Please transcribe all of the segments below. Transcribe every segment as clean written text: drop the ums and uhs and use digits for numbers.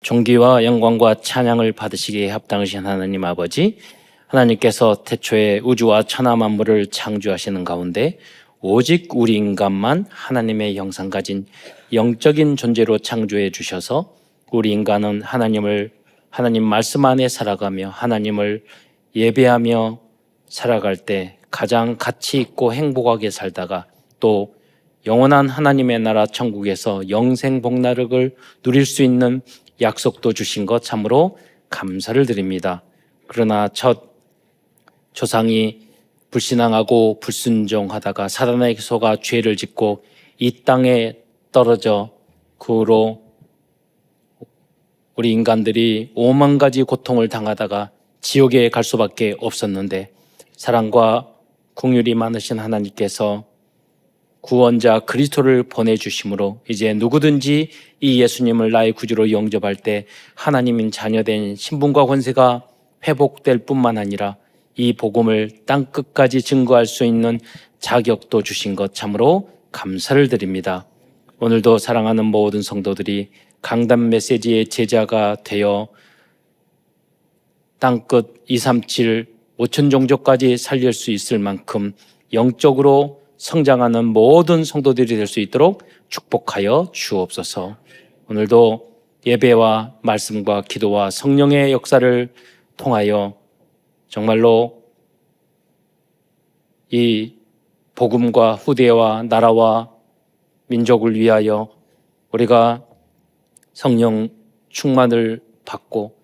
존귀와 영광과 찬양을 받으시기에 합당하신 하나님 아버지, 하나님께서 태초에 우주와 천하 만물을 창조하시는 가운데 오직 우리 인간만 하나님의 형상 가진 영적인 존재로 창조해 주셔서 우리 인간은 하나님 말씀 안에 살아가며 하나님을 예배하며 살아갈 때 가장 가치 있고 행복하게 살다가 또 영원한 하나님의 나라 천국에서 영생 복락을 누릴 수 있는 약속도 주신 것 참으로 감사를 드립니다. 그러나 첫 조상이 불신앙하고 불순종하다가 사단에게 속아 죄를 짓고 이 땅에 떨어져 그 후로 우리 인간들이 5만 가지 고통을 당하다가 지옥에 갈 수밖에 없었는데 사랑과 긍휼이 많으신 하나님께서 구원자 그리스도를 보내주심으로 이제 누구든지 이 예수님을 나의 구주로 영접할 때 하나님인 자녀된 신분과 권세가 회복될 뿐만 아니라 이 복음을 땅끝까지 증거할 수 있는 자격도 주신 것 참으로 감사를 드립니다. 오늘도 사랑하는 모든 성도들이 강단 메시지의 제자가 되어 땅끝 237 5천 종족까지 살릴 수 있을 만큼 영적으로 성장하는 모든 성도들이 될 수 있도록 축복하여 주옵소서. 오늘도 예배와 말씀과 기도와 성령의 역사를 통하여 정말로 이 복음과 후대와 나라와 민족을 위하여 우리가 성령 충만을 받고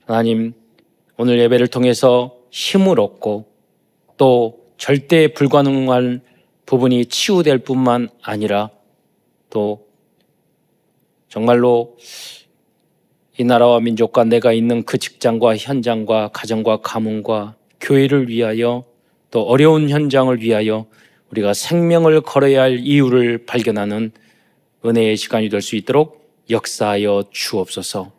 하나님 오늘 예배를 통해서 힘을 얻고 또 절대 불가능한 부분이 치유될 뿐만 아니라 또 정말로 이 나라와 민족과 내가 있는 그 직장과 현장과 가정과 가문과 교회를 위하여 또 어려운 현장을 위하여 우리가 생명을 걸어야 할 이유를 발견하는 은혜의 시간이 될 수 있도록 역사하여 주옵소서.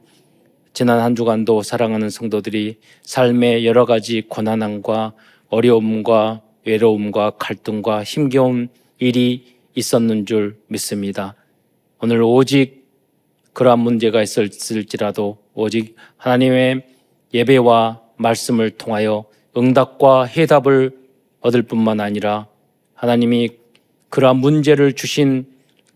지난 한 주간도 사랑하는 성도들이 삶의 여러 가지 고난함과 어려움과 외로움과 갈등과 힘겨운 일이 있었는 줄 믿습니다. 오늘 오직 그러한 문제가 있을지라도 오직 하나님의 예배와 말씀을 통하여 응답과 해답을 얻을 뿐만 아니라 하나님이 그러한 문제를 주신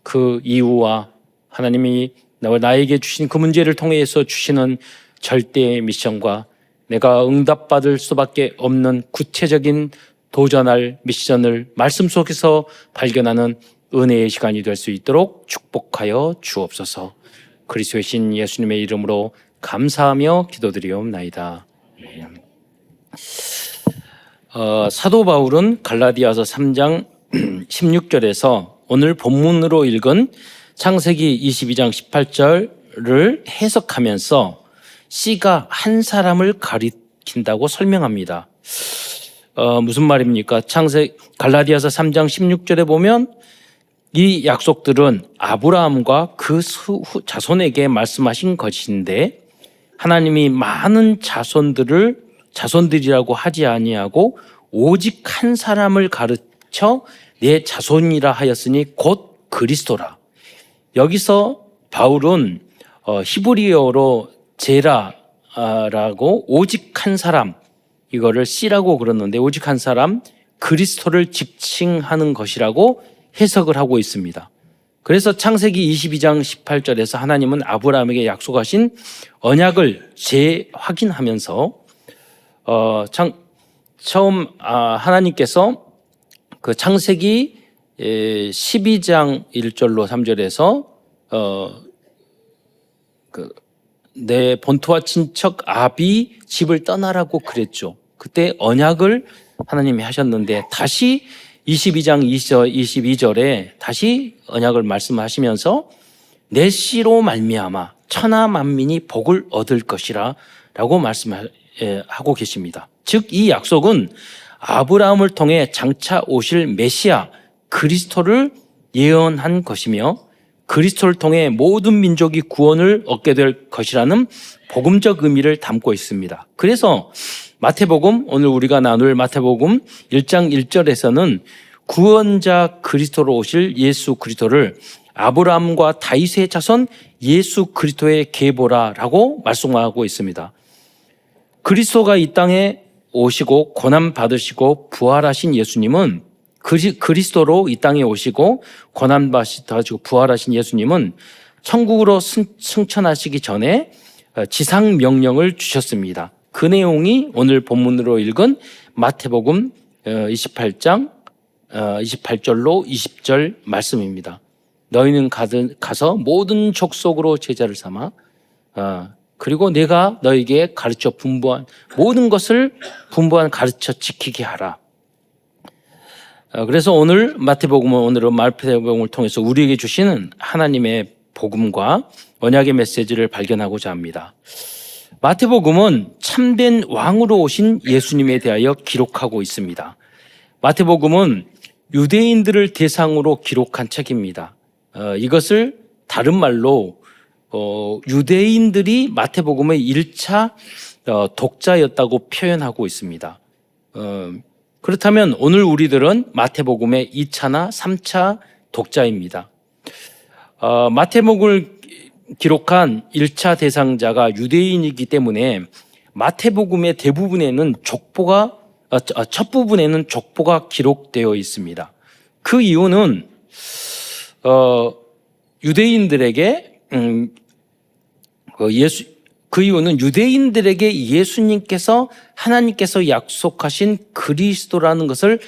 그 이유와 하나님이 나에게 주신 그 문제를 통해서 주시는 절대의 미션과 내가 응답받을 수밖에 없는 구체적인 도전할 미션을 말씀 속에서 발견하는 은혜의 시간이 될 수 있도록 축복하여 주옵소서. 그리스도의 신 예수님의 이름으로 감사하며 기도드리옵나이다. 사도 바울은 갈라디아서 3장 16절에서 오늘 본문으로 읽은 창세기 22장 18절을 해석하면서 씨가 한 사람을 가리킨다고 설명합니다. 무슨 말입니까? 갈라디아서 3장 16절에 보면 이 약속들은 아브라함과 그 자손에게 말씀하신 것인데 하나님이 많은 자손들이라고 하지 아니하고 오직 한 사람을 가르쳐 내 자손이라 하였으니 곧 그리스도라. 여기서 바울은 히브리어로 제라라고 오직 한 사람 이거를 씨라고 그러는데 오직 한 사람 그리스도를 지칭하는 것이라고 해석을 하고 있습니다. 그래서 창세기 22장 18절에서 하나님은 아브라함에게 약속하신 언약을 재확인하면서 처음 하나님께서 그 창세기 12장 1절로 3절에서 내 본토와 친척 아비 집을 떠나라고 그랬죠. 그때 언약을 하나님이 하셨는데 다시 22장 22절에 다시 언약을 말씀하시면서 내 씨로 말미암아 천하 만민이 복을 얻을 것이라 라고 말씀하고 계십니다. 즉 이 약속은 아브라함을 통해 장차 오실 메시아 그리스도를 예언한 것이며 그리스도를 통해 모든 민족이 구원을 얻게 될 것이라는 복음적 의미를 담고 있습니다. 그래서 마태복음, 오늘 우리가 나눌 마태복음 1장 1절에서는 구원자 그리스도로 오실 예수 그리스도를 아브라함과 다윗의 자손 예수 그리스도의 계보라라고 말씀하고 있습니다. 그리스도가 이 땅에 오시고 고난 받으시고 부활하신 예수님은 그리스도로 이 땅에 오시고 고난 받으시고 부활하신 예수님은 천국으로 승천하시기 전에 지상 명령을 주셨습니다. 그 내용이 오늘 본문으로 읽은 마태복음 28장 28절로 20절 말씀입니다. 너희는 가서 모든 족속으로 제자를 삼아 그리고 내가 너에게 가르쳐 분부한 모든 것을 가르쳐 지키게 하라. 그래서 오늘은 마태복음을 통해서 우리에게 주시는 하나님의 복음과 언약의 메시지를 발견하고자 합니다. 마태복음은 참된 왕으로 오신 예수님에 대하여 기록하고 있습니다. 마태복음은 유대인들을 대상으로 기록한 책입니다. 이것을 다른 말로 유대인들이 마태복음의 1차 독자였다고 표현하고 있습니다. 그렇다면 오늘 우리들은 마태복음의 2차나 3차 독자입니다. 마태복음을 기록한 1차 대상자가 유대인이기 때문에 마태복음의 대부분에는 첫 부분에는 족보가 기록되어 있습니다. 그 이유는 유대인들에게 예수님께서 하나님께서 약속하신 그리스도라는 것을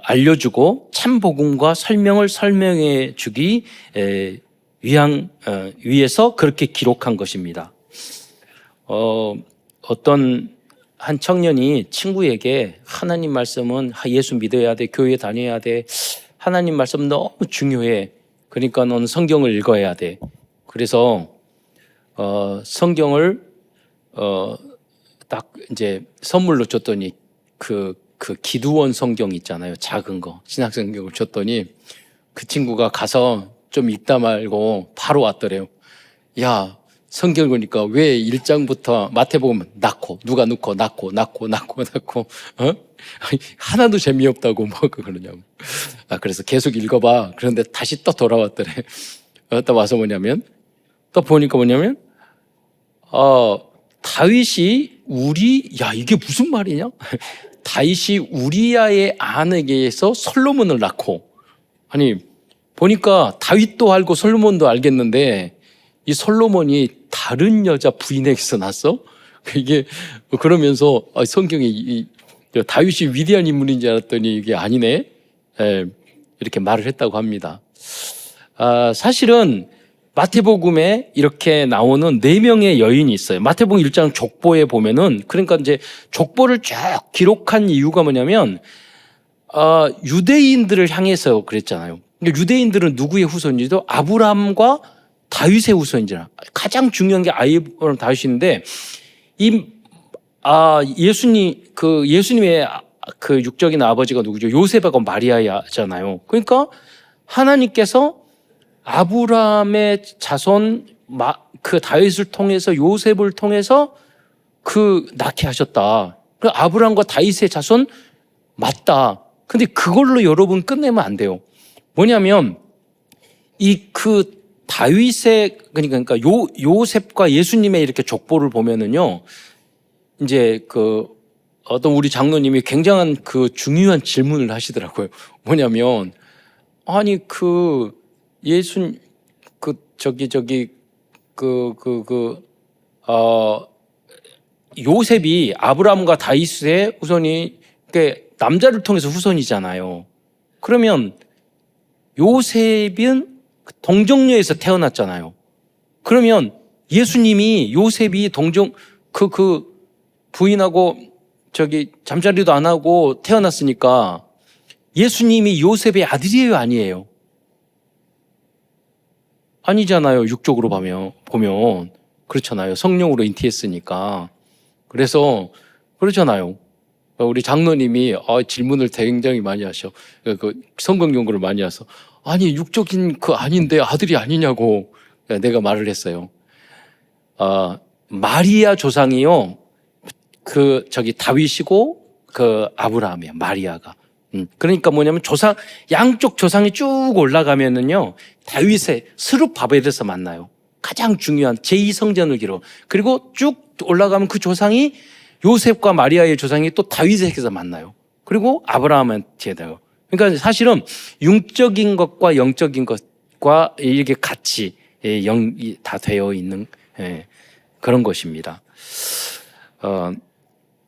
알려주고 참 복음과 설명해 주기 위해서 그렇게 기록한 것입니다. 어떤 한 청년이 친구에게 하나님 말씀은 예수 믿어야 돼, 교회 다녀야 돼, 하나님 말씀 너무 중요해. 그러니까 너는 성경을 읽어야 돼. 그래서 성경을 딱 이제 선물로 줬더니 그 기두원 성경 있잖아요. 작은 거 신약 성경을 줬더니 그 친구가 가서 좀 읽다 말고 바로 왔더래요. 야, 성경 보니까 왜 1장부터 마태복음 누가 넣고 하나도 재미없다고 뭐 그러냐고. 그래서 계속 읽어봐. 그런데 다시 또 돌아왔더래. 또 와서 또 보니까 다윗이 이게 무슨 말이냐? 다윗이 우리야의 아내에게서 솔로몬을 낳고, 아니 보니까 다윗도 알고 솔로몬도 알겠는데 이 솔로몬이 다른 여자 부인에게서 났어? 이게 그러면서 성경에 다윗이 위대한 인물인 줄 알았더니 이게 아니네. 이렇게 말을 했다고 합니다. 사실은 마태복음에 이렇게 나오는 4명의 여인이 있어요. 마태복음 1장 족보에 보면은, 그러니까 이제 족보를 쫙 기록한 이유가 뭐냐면 유대인들을 향해서 그랬잖아요. 그러니까 유대인들은 누구의 후손이죠? 아브라함과 다윗의 후손이잖아. 가장 중요한 게 아브라함 다윗인데 예수님의 그 육적인 아버지가 누구죠? 요셉하고 마리아잖아요. 그러니까 하나님께서 아브라함의 자손 그 다윗을 통해서 요셉을 통해서 낳게 하셨다. 그 아브라함과 다윗의 자손 맞다. 근데 그걸로 여러분 끝내면 안 돼요. 뭐냐면 다윗의 그러니까 요셉과 예수님의 이렇게 족보를 보면은요, 이제 어떤 우리 장로님이 굉장한 중요한 질문을 하시더라고요. 뭐냐면 아니 요셉이 아브라함과 다윗의 후손이 남자를 통해서 후손이잖아요. 그러면 요셉은 동정녀에서 태어났잖아요. 그러면 예수님이 요셉이 부인하고 잠자리도 안 하고 태어났으니까 예수님이 요셉의 아들이에요, 아니에요? 아니잖아요. 육적으로 보면 그렇잖아요. 성령으로 잉태했으니까. 그래서 그렇잖아요. 우리 장로님이 질문을 굉장히 많이 하셔. 성경 연구를 많이 해서 아니 육적인 아닌데 아들이 아니냐고 내가 말을 했어요. 마리아 조상이요. 다윗이고 아브라함이에요. 마리아가. 그러니까 뭐냐면 양쪽 조상이 쭉 올라가면은요, 다윗의 스룹바벨에서 만나요. 가장 중요한 제2성전을 기록. 그리고 쭉 올라가면 그 조상이 요셉과 마리아의 조상이 또 다윗에게서 만나요. 그리고 아브라함한테 돼요. 그러니까 사실은 융적인 것과 영적인 것과 이렇게 같이 다 되어 있는 그런 것입니다.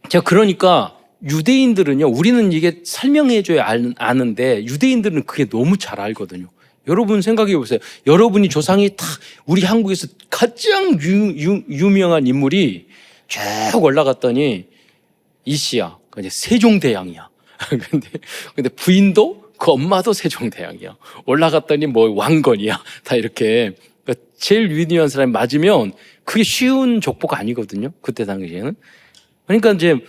자, 그러니까 유대인들은요, 우리는 이게 설명해줘야 아는데 유대인들은 그게 너무 잘 알거든요. 여러분 생각해 보세요. 여러분이 조상이 다 근데 한국에서 가장 유명한 인물이 쭉 올라갔더니 이씨야, 이제 세종대왕이야. 근데 부인도 그 엄마도 세종대왕이야. 올라갔더니 뭐 왕건이야. 다 이렇게. 그러니까 제일 유니한 사람이 맞으면 그게 쉬운 족보가 아니거든요. 그때 당시에는. 그러니까 이제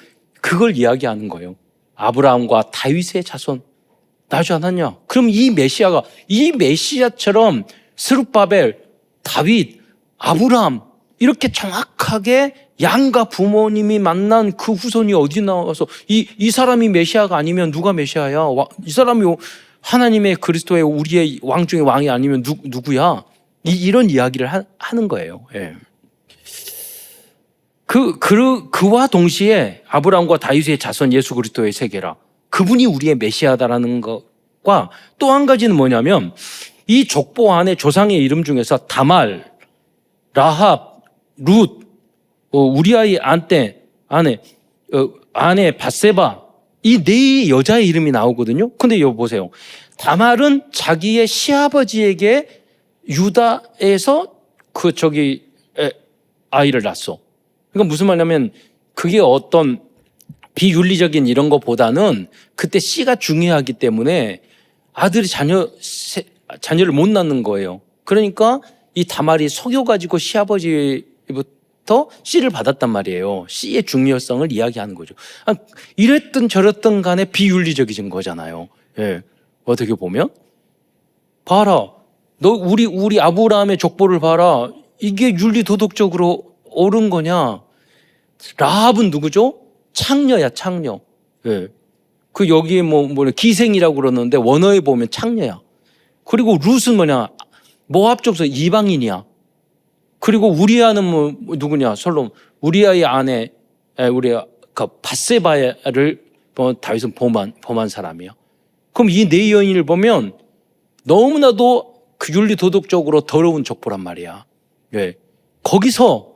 그걸 이야기하는 거예요. 아브라함과 다윗의 자손 나지 않았냐? 그럼 이 메시아처럼 스룹바벨, 다윗, 아브라함 이렇게 정확하게 양가 부모님이 만난 그 후손이 어디 나와서 이 사람이 메시아가 아니면 누가 메시아야? 이 사람이 하나님의 그리스도의 우리의 왕 중에 왕이 아니면 누구야? 이런 이야기를 하는 거예요. 예. 그와 동시에 아브라함과 다윗의 자손 예수 그리스도의 세계라. 그분이 우리의 메시아다라는 것과 또 한 가지는 뭐냐면 이 족보 안에 조상의 이름 중에서 다말, 라합, 룻, 우리아의 아내 바세바 이 네 여자의 이름이 나오거든요. 근데 여기 보세요. 다말은 자기의 시아버지에게 유다에서 아이를 낳았어. 그러니까 무슨 말이냐면 그게 어떤 비윤리적인 이런 것보다는 그때 씨가 중요하기 때문에 아들이 자녀를 못 낳는 거예요. 그러니까 이 다말이 속여가지고 시아버지부터 씨를 받았단 말이에요. 씨의 중요성을 이야기하는 거죠. 이랬든 저랬든 간에 비윤리적인 거잖아요. 예. 어떻게 보면 봐라. 너 우리 아브라함의 족보를 봐라. 이게 윤리 도덕적으로 옳은 거냐? 라합은 누구죠? 창녀야, 창녀. 예. 그 여기에 기생이라고 그러는데 원어에 보면 창녀야. 그리고 룻은 뭐냐? 모압 족속 이방인이야. 그리고 우리아는 누구냐? 솔롬. 우리아의 아내, 우리가 바세바를 다윗은 범한 사람이야. 그럼 이 네 여인을 보면 너무나도 그 윤리 도덕적으로 더러운 족보란 말이야. 예. 거기서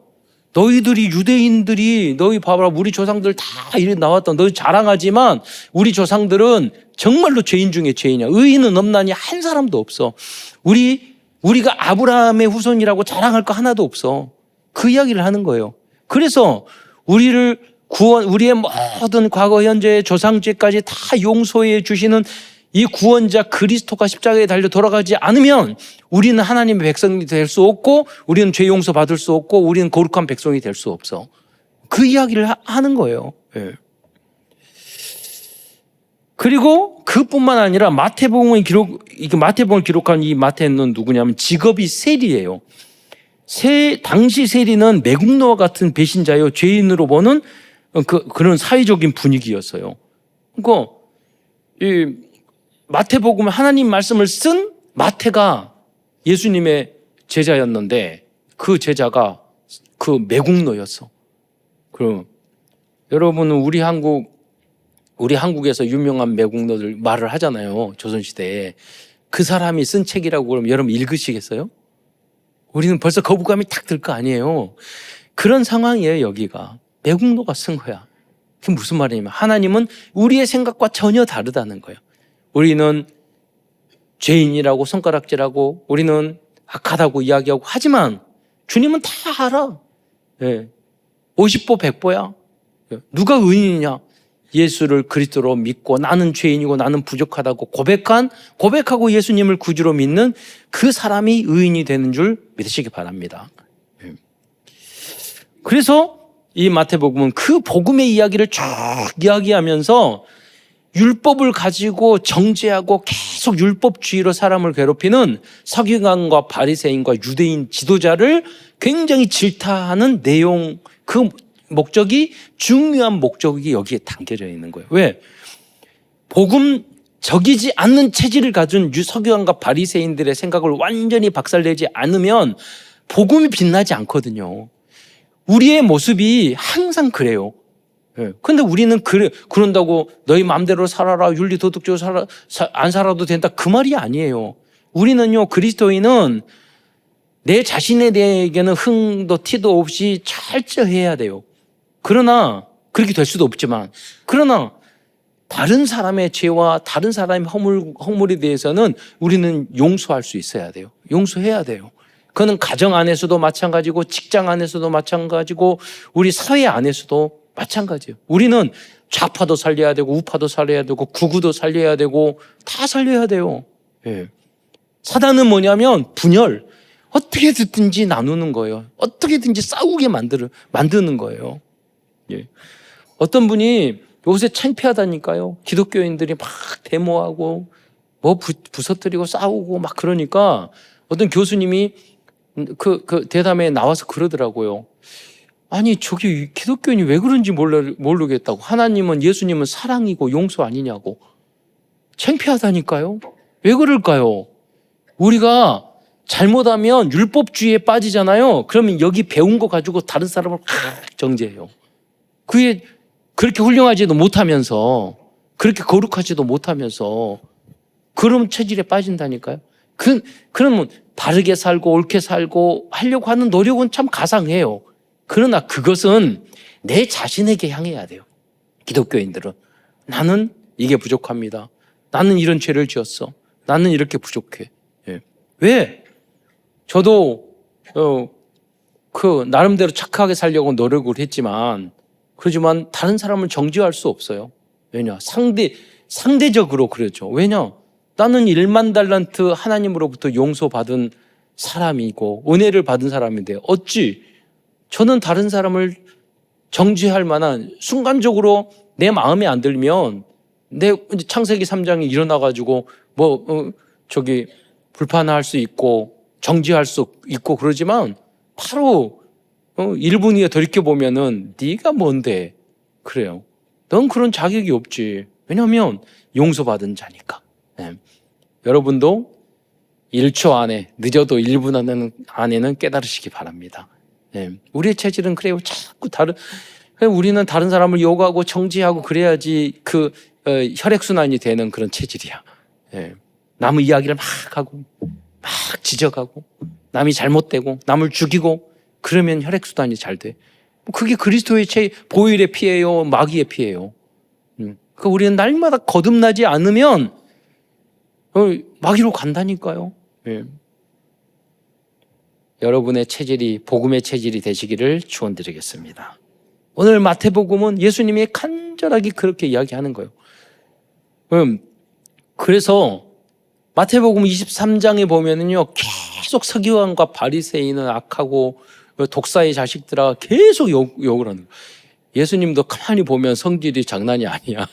너희들이 유대인들이 너희 봐봐라 우리 조상들 다 이렇게 나왔다. 너희 자랑하지만 우리 조상들은 정말로 죄인 중에 죄인이야. 의인은 없나니 한 사람도 없어. 우리가 아브라함의 후손이라고 자랑할 거 하나도 없어. 그 이야기를 하는 거예요. 그래서 우리의 모든 과거 현재의 조상죄까지 다 용서해 주시는 이 구원자 그리스도가 십자가에 달려 돌아가지 않으면 우리는 하나님의 백성이 될 수 없고 우리는 죄 용서 받을 수 없고 우리는 거룩한 백성이 될 수 없어. 그 이야기를 하는 거예요. 예. 그리고 그뿐만 아니라 마태복음을 기록한 이 마태는 누구냐면 직업이 세리예요. 당시 세리는 매국노와 같은 배신자요 죄인으로 보는 그런 사회적인 분위기였어요. 그러니까 이 마태복음 하나님 말씀을 쓴 마태가 예수님의 제자였는데 그 제자가 그 매국노였어. 그럼 여러분은 우리 한국에서 유명한 매국노들 말을 하잖아요. 조선시대에. 그 사람이 쓴 책이라고 그러면 여러분 읽으시겠어요? 우리는 벌써 거부감이 탁 들 거 아니에요. 그런 상황이에요. 여기가. 매국노가 쓴 거야. 그게 무슨 말이냐면 하나님은 우리의 생각과 전혀 다르다는 거예요. 우리는 죄인이라고 손가락질하고 우리는 악하다고 이야기하고 하지만 주님은 다 알아. 예. 50보 100보야. 누가 의인이냐? 예수를 그리스도로 믿고 나는 죄인이고 나는 부족하다고 고백하고 예수님을 구주로 믿는 그 사람이 의인이 되는 줄 믿으시기 바랍니다. 예. 그래서 이 마태복음은 그 복음의 이야기를 쭉 이야기하면서 율법을 가지고 정죄하고 계속 율법주의로 사람을 괴롭히는 서기관과 바리새인과 유대인 지도자를 굉장히 질타하는 내용, 그 목적이 중요한 목적이 여기에 담겨져 있는 거예요. 왜? 복음 적이지 않는 체질을 가진 서기관과 바리새인들의 생각을 완전히 박살내지 않으면 복음이 빛나지 않거든요. 우리의 모습이 항상 그래요. 근데 우리는 그런다고 너희 마음대로 살아라, 윤리 도덕적으로 안 살아도 된다, 그 말이 아니에요. 우리는요, 그리스도인은 내 자신에 대해서는 흥도 티도 없이 철저해야 돼요. 그러나 그렇게 될 수도 없지만, 그러나 다른 사람의 죄와 다른 사람의 허물에 대해서는 우리는 용서할 수 있어야 돼요. 용서해야 돼요. 그는 가정 안에서도 마찬가지고, 직장 안에서도 마찬가지고, 우리 사회 안에서도 마찬가지예요. 우리는 좌파도 살려야 되고, 우파도 살려야 되고, 극우도 살려야 되고, 다 살려야 돼요. 예. 사단은 뭐냐면 분열, 어떻게든지 나누는 거예요. 어떻게든지 싸우게 만드는 거예요. 예. 어떤 분이 요새 창피하다니까요. 기독교인들이 막 데모하고 뭐 부서뜨리고 싸우고 막 그러니까 어떤 교수님이 그 대담에 나와서 그러더라고요. 아니 저기 기독교인이 왜 그런지 모르겠다고. 하나님은, 예수님은 사랑이고 용서 아니냐고. 창피하다니까요. 왜 그럴까요? 우리가 잘못하면 율법주의에 빠지잖아요. 그러면 여기 배운 거 가지고 다른 사람을 정죄해요. 그게 그렇게 훌륭하지도 못하면서, 그렇게 거룩하지도 못하면서 그런 체질에 빠진다니까요. 그러면 바르게 살고 옳게 살고 하려고 하는 노력은 참 가상해요. 그러나 그것은 내 자신에게 향해야 돼요. 기독교인들은 나는 이게 부족합니다. 나는 이런 죄를 지었어. 나는 이렇게 부족해. 예. 왜? 저도 나름대로 착하게 살려고 노력을 했지만, 그렇지만 다른 사람을 정죄할 수 없어요. 왜냐? 상대적으로 그렇죠. 왜냐? 나는 1만 달란트 하나님으로부터 용서받은 사람이고 은혜를 받은 사람인데 어찌 저는 다른 사람을 정죄할 만한, 순간적으로 내 마음에 안 들면 내 창세기 3장이 일어나가지고 불판할 수 있고 정죄할 수 있고 그러지만 바로 1분 후에 돌이켜보면은 네가 뭔데 그래요. 넌 그런 자격이 없지. 왜냐하면 용서받은 자니까. 네. 여러분도 1초 안에, 늦어도 1분 안에는 깨달으시기 바랍니다. 네. 우리의 체질은 그래요. 자꾸 우리는 다른 사람을 욕하고 정죄하고 그래야지 혈액순환이 되는 그런 체질이야. 네. 남의 이야기를 막 하고 막 지적하고 남이 잘못되고 남을 죽이고 그러면 혈액순환이 잘 돼. 그게 그리스도의 보혈의 피예요, 마귀의 피예요. 그러니까 우리는 날마다 거듭나지 않으면 마귀로 간다니까요. 예. 여러분의 체질이 복음의 체질이 되시기를 축원드리겠습니다. 오늘 마태복음은 예수님이 간절하게 그렇게 이야기하는 거예요. 그래서 마태복음 23장에 보면은요, 계속 서기관과 바리새인은 악하고 독사의 자식들아 계속 욕을 하는 거예요. 예수님도 가만히 보면 성질이 장난이 아니야.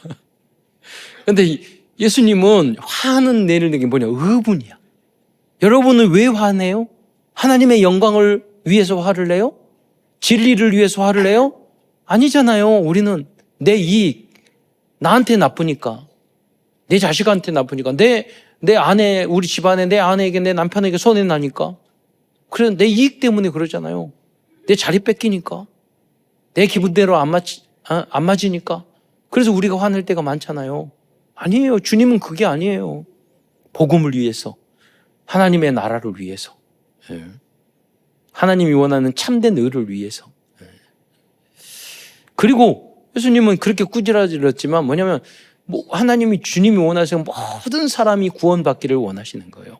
근데 예수님은 화는 내는 게 뭐냐? 의분이야. 여러분은 왜 화내요? 하나님의 영광을 위해서 화를 내요? 진리를 위해서 화를 내요? 아니잖아요. 우리는 내 이익, 나한테 나쁘니까, 내 자식한테 나쁘니까, 내 아내, 우리 집안에 내 아내에게, 내 남편에게 손해 나니까. 그래, 내 이익 때문에 그러잖아요. 내 자리 뺏기니까, 내 기분대로 안 맞으니까. 그래서 우리가 화낼 때가 많잖아요. 아니에요. 주님은 그게 아니에요. 복음을 위해서, 하나님의 나라를 위해서, 하나님이 원하는 참된 의를 위해서. 그리고 예수님은 그렇게 꾸지라졌지만 뭐냐면 하나님이, 주님이 원하시는 모든 사람이 구원받기를 원하시는 거예요.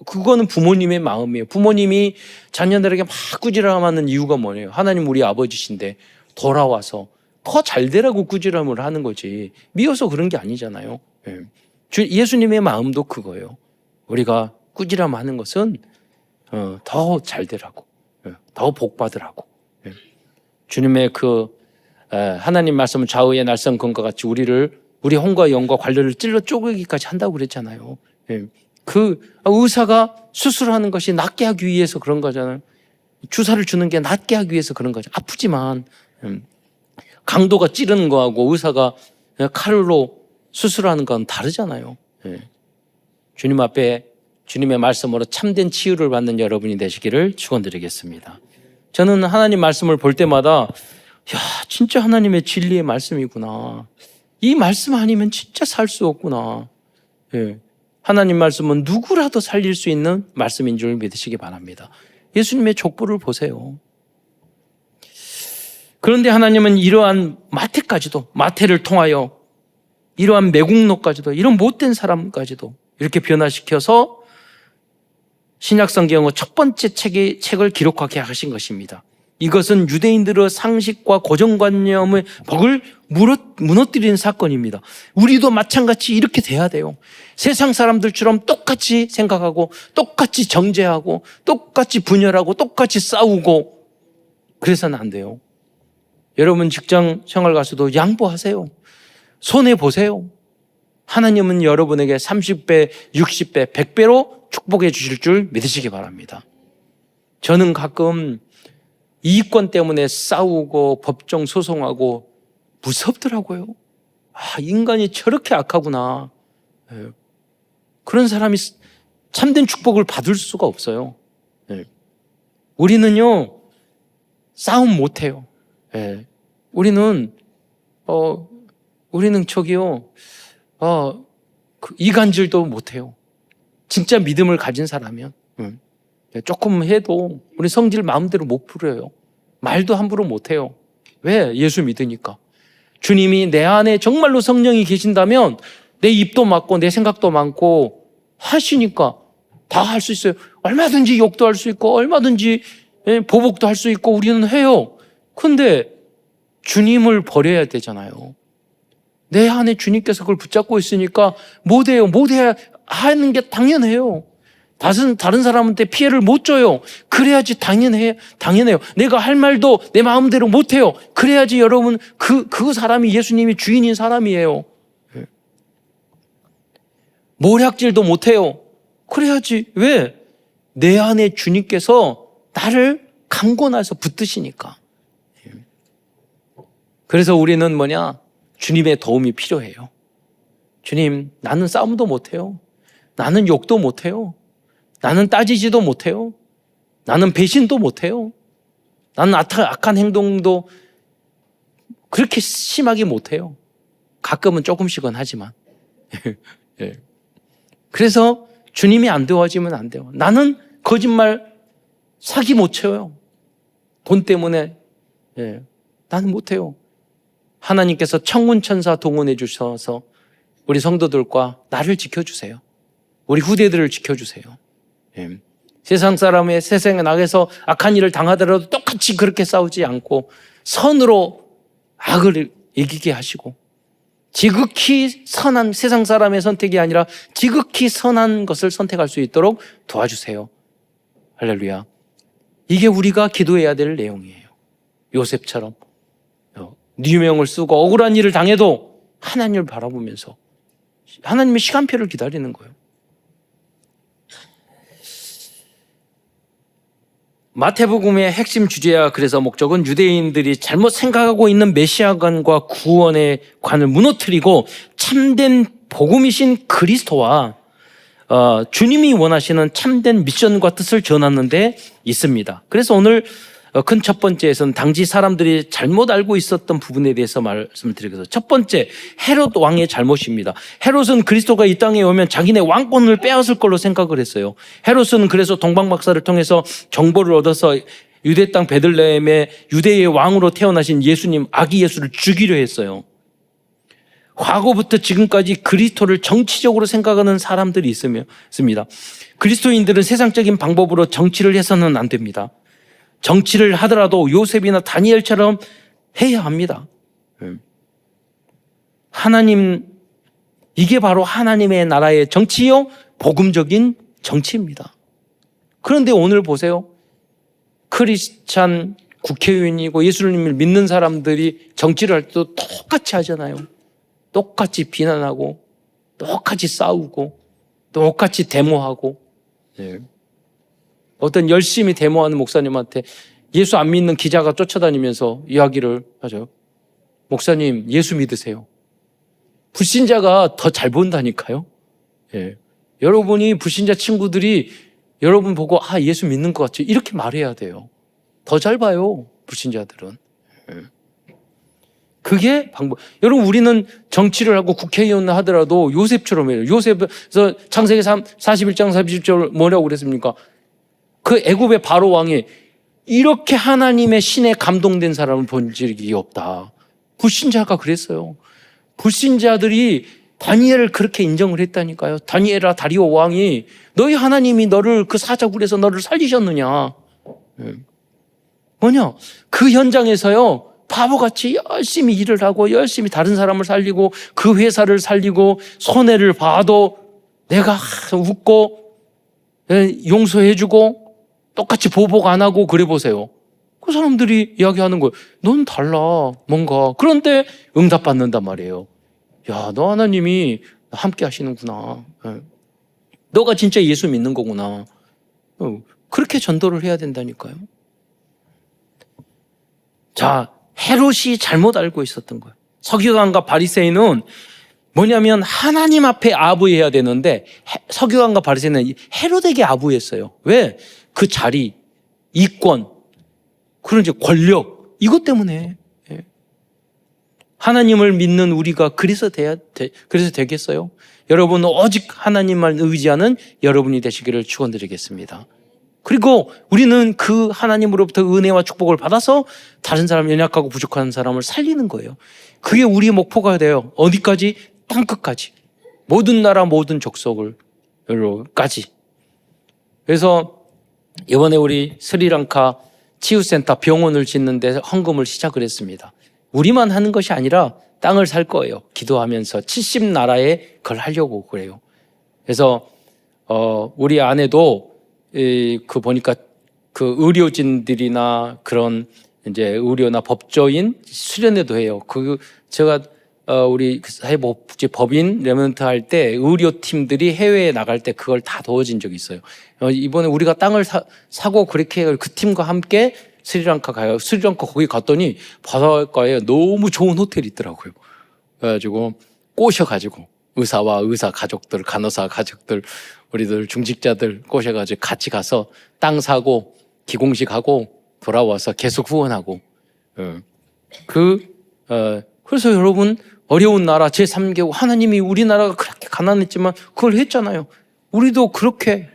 그거는 부모님의 마음이에요. 부모님이 자녀들에게 막 꾸지람하는 이유가 뭐예요? 하나님 우리 아버지신데 돌아와서 더 잘되라고 꾸지람을 하는 거지, 미워서 그런 게 아니잖아요. 예수님의 마음도 그거예요. 우리가 꾸지람하는 것은 더 잘되라고, 더 복받으라고. 주님의 하나님 말씀은 좌우의 날선 검과 같이 우리 혼과 영과 관련을 찔러 쪼개기까지 한다고 그랬잖아요. 의사가 수술하는 것이 낫게 하기 위해서 그런 거잖아요. 주사를 주는 게 낫게 하기 위해서 그런 거죠. 아프지만 강도가 찌르는 거하고 의사가 칼로 수술하는 건 다르잖아요. 주님 앞에 주님의 말씀으로 참된 치유를 받는 여러분이 되시기를 축원드리겠습니다. 저는 하나님 말씀을 볼 때마다 진짜 하나님의 진리의 말씀이구나. 이 말씀 아니면 진짜 살 수 없구나. 하나님 말씀은 누구라도 살릴 수 있는 말씀인 줄 믿으시기 바랍니다. 예수님의 족보를 보세요. 그런데 하나님은 이러한 마태를 통하여 이러한 매국노까지도, 이런 못된 사람까지도 이렇게 변화시켜서 신약성경의 첫 번째 책을 기록하게 하신 것입니다. 이것은 유대인들의 상식과 고정관념의 벽을 무너뜨리는 사건입니다. 우리도 마찬가지 이렇게 돼야 돼요. 세상 사람들처럼 똑같이 생각하고 똑같이 정죄하고 똑같이 분열하고 똑같이 싸우고 그래서는 안 돼요. 여러분 직장 생활 가서도 양보하세요. 손해보세요. 하나님은 여러분에게 30배, 60배, 100배로 축복해 주실 줄 믿으시기 바랍니다. 저는 가끔 이익권 때문에 싸우고 법정 소송하고 무섭더라고요. 인간이 저렇게 악하구나. 그런 사람이 참된 축복을 받을 수가 없어요. 우리는요, 싸움 못해요. 우리는 이간질도 못해요. 진짜 믿음을 가진 사람이면. 조금 해도 우리 성질 마음대로 못 부려요. 말도 함부로 못해요. 왜? 예수 믿으니까. 주님이 내 안에 정말로 성령이 계신다면 내 입도 막고 내 생각도 많고 하시니까 다 할 수 있어요. 얼마든지 욕도 할 수 있고 얼마든지 보복도 할 수 있고 우리는 해요. 근데 주님을 버려야 되잖아요. 내 안에 주님께서 그걸 붙잡고 있으니까 못해요. 못해야 하는 게 당연해요. 다른 사람한테 피해를 못 줘요. 그래야지 당연해요. 내가 할 말도 내 마음대로 못해요. 그래야지 여러분 그 사람이 예수님이 주인인 사람이에요. 모략질도 못해요. 그래야지. 왜? 내 안에 주님께서 나를 강권해서 붙드시니까. 그래서 우리는 주님의 도움이 필요해요. 주님, 나는 싸움도 못해요. 나는 욕도 못해요. 나는 따지지도 못해요. 나는 배신도 못해요. 나는 악한 행동도 그렇게 심하게 못해요. 가끔은 조금씩은 하지만. 그래서 주님이 안 도와주면 안 돼요. 나는 거짓말 사기 못 쳐요. 돈 때문에. 나는 못해요. 하나님께서 천군천사 동원해 주셔서 우리 성도들과 나를 지켜주세요. 우리 후대들을 지켜주세요. 세상 사람의 세상에 나가서 악한 일을 당하더라도 똑같이 그렇게 싸우지 않고 선으로 악을 이기게 하시고 지극히 선한 세상 사람의 선택이 아니라 지극히 선한 것을 선택할 수 있도록 도와주세요. 할렐루야. 이게 우리가 기도해야 될 내용이에요. 요셉처럼 유명을 쓰고 억울한 일을 당해도 하나님을 바라보면서 하나님의 시간표를 기다리는 거예요. 마태복음의 핵심 주제와 그래서 목적은 유대인들이 잘못 생각하고 있는 메시아관과 구원의 관을 무너뜨리고 참된 복음이신 그리스도와 주님이 원하시는 참된 미션과 뜻을 전하는 데 있습니다. 그래서 오늘 큰 첫 번째에서는 당시 사람들이 잘못 알고 있었던 부분에 대해서 말씀을 드리겠습니다. 첫 번째, 헤롯 왕의 잘못입니다. 헤롯은 그리스도가 이 땅에 오면 자기네 왕권을 빼앗을 걸로 생각을 했어요. 헤롯은 그래서 동방박사를 통해서 정보를 얻어서 유대 땅 베들레헴의 유대의 왕으로 태어나신 예수님, 아기 예수를 죽이려 했어요. 과거부터 지금까지 그리스도를 정치적으로 생각하는 사람들이 있습니다. 그리스도인들은 세상적인 방법으로 정치를 해서는 안 됩니다. 정치를 하더라도 요셉이나 다니엘처럼 해야 합니다. 이게 바로 하나님의 나라의 정치요, 복음적인 정치입니다. 그런데 오늘 보세요. 크리스찬 국회의원이고 예수님을 믿는 사람들이 정치를 할 때도 똑같이 하잖아요. 똑같이 비난하고, 똑같이 싸우고, 똑같이 데모하고. 어떤 열심히 데모하는 목사님한테 예수 안 믿는 기자가 쫓아다니면서 이야기를 하죠. 목사님, 예수 믿으세요. 불신자가 더 잘 본다니까요. 여러분이 불신자 친구들이 여러분 보고 예수 믿는 것 같지? 이렇게 말해야 돼요. 더 잘 봐요, 불신자들은. 그게 방법. 여러분, 우리는 정치를 하고 국회의원을 하더라도 요셉처럼 해요. 요셉에서 창세기 41장 30절 뭐라고 그랬습니까? 그 애굽의 바로 왕이 이렇게 하나님의 신에 감동된 사람을 본 적이 없다. 불신자가 그랬어요. 불신자들이 다니엘을 그렇게 인정을 했다니까요. 다니엘아, 다리오 왕이 너희 하나님이 너를 그 사자굴에서 너를 살리셨느냐. 뭐냐? 그 현장에서요, 바보같이 열심히 일을 하고 열심히 다른 사람을 살리고 그 회사를 살리고 손해를 봐도 내가 웃고 용서해주고 똑같이 보복 안 하고 그래 보세요. 그 사람들이 이야기하는 거예요. 넌 달라, 뭔가. 그런데 응답받는단 말이에요. 야, 너 하나님이 함께 하시는구나. 너가 진짜 예수 믿는 거구나. 그렇게 전도를 해야 된다니까요. 자, 헤롯이 잘못 알고 있었던 거예요. 서기관과 바리새인은 뭐냐면 하나님 앞에 아부해야 되는데 서기관과 바리새인은 헤롯에게 아부했어요. 왜? 그 자리, 이권, 그런 이제 권력, 이것 때문에. 하나님을 믿는 우리가 그래서 되겠어요? 여러분, 오직 하나님만 의지하는 여러분이 되시기를 축원드리겠습니다. 그리고 우리는 그 하나님으로부터 은혜와 축복을 받아서 다른 사람, 연약하고 부족한 사람을 살리는 거예요. 그게 우리의 목표가 돼요. 어디까지? 땅끝까지. 모든 나라, 모든 족속을까지. 그래서 이번에 우리 스리랑카 치유센터 병원을 짓는데 헌금을 시작을 했습니다. 우리만 하는 것이 아니라 땅을 살 거예요. 기도하면서 70나라에 그걸 하려고 그래요. 그래서 우리 아내도 보니까 그 의료진들이나 그런 이제 의료나 법조인 수련회도 해요. 제가 우리 사회복지법인 레몬트 할 때 의료팀들이 해외에 나갈 때 그걸 다 도와준 적이 있어요. 이번에 우리가 땅을 사고 그렇게 그 팀과 함께 스리랑카 가요. 스리랑카 거기 갔더니 바닷가에 너무 좋은 호텔이 있더라고요. 그래가지고 꼬셔가지고 의사와 의사 가족들, 간호사 가족들, 우리들 중직자들 꼬셔가지고 같이 가서 땅 사고 기공식 하고 돌아와서 계속 후원하고. 그래서 여러분, 어려운 나라 제3개국 하나님이 우리나라가 그렇게 가난했지만 그걸 했잖아요. 우리도 그렇게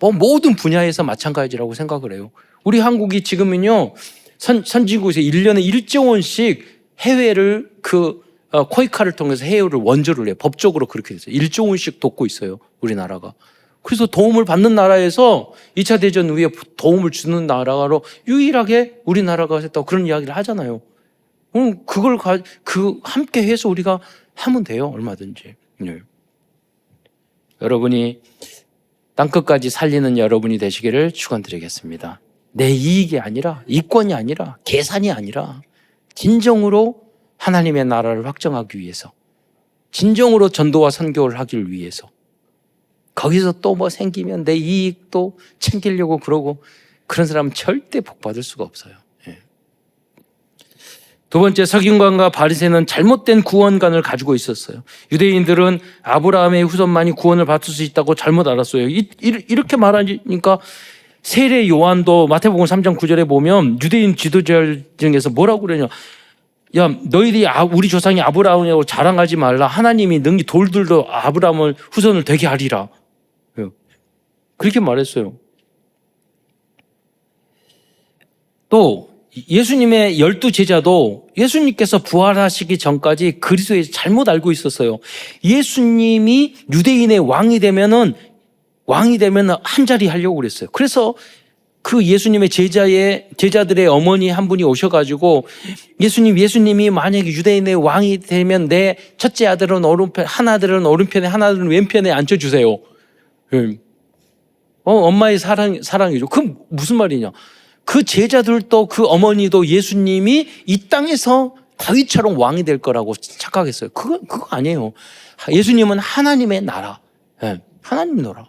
모든 분야에서 마찬가지라고 생각을 해요. 우리 한국이 지금은요, 선진국에서 1년에 1조 원씩 해외를 코이카를 통해서 해외를 원조를 해요. 법적으로 그렇게 됐어요. 1조 원씩 돕고 있어요, 우리나라가. 그래서 도움을 받는 나라에서 2차 대전 후에 도움을 주는 나라로 유일하게 우리나라가 했다고 그런 이야기를 하잖아요. 그걸 함께 해서 우리가 하면 돼요, 얼마든지. 네. 여러분이 땅끝까지 살리는 여러분이 되시기를 축원드리겠습니다. 내 이익이 아니라, 이권이 아니라, 계산이 아니라 진정으로 하나님의 나라를 확정하기 위해서, 진정으로 전도와 선교를 하기 위해서, 거기서 또 뭐 생기면 내 이익도 챙기려고 그러고 그런 사람은 절대 복 받을 수가 없어요. 두 번째, 서기관과 바리새인은 잘못된 구원관을 가지고 있었어요. 유대인들은 아브라함의 후손만이 구원을 받을 수 있다고 잘못 알았어요. 이렇게 말하니까 세례 요한도 마태복음 3장 9절에 보면 유대인 지도자들 중에서 뭐라고 그러냐. 야, 너희들이 우리 조상이 아브라함이라고 자랑하지 말라. 하나님이 능히 돌들도 아브라함을 후손을 되게 하리라. 그렇게 말했어요. 또 예수님의 12제자도 예수님께서 부활하시기 전까지 그리스도에 잘못 알고 있었어요. 예수님이 유대인의 왕이 되면은 한 자리 하려고 그랬어요. 그래서 그 예수님의 제자들의 어머니 한 분이 오셔가지고 예수님이 만약에 유대인의 왕이 되면 내 첫째 아들은 오른편, 하나들은 오른편에, 하나들은 왼편에 앉혀주세요. 엄마의 사랑이죠. 그럼 무슨 말이냐? 그 제자들도 그 어머니도 예수님이 이 땅에서 다윗처럼 왕이 될 거라고 착각했어요. 그거 아니에요. 예수님은 하나님의 나라. 하나님 나라.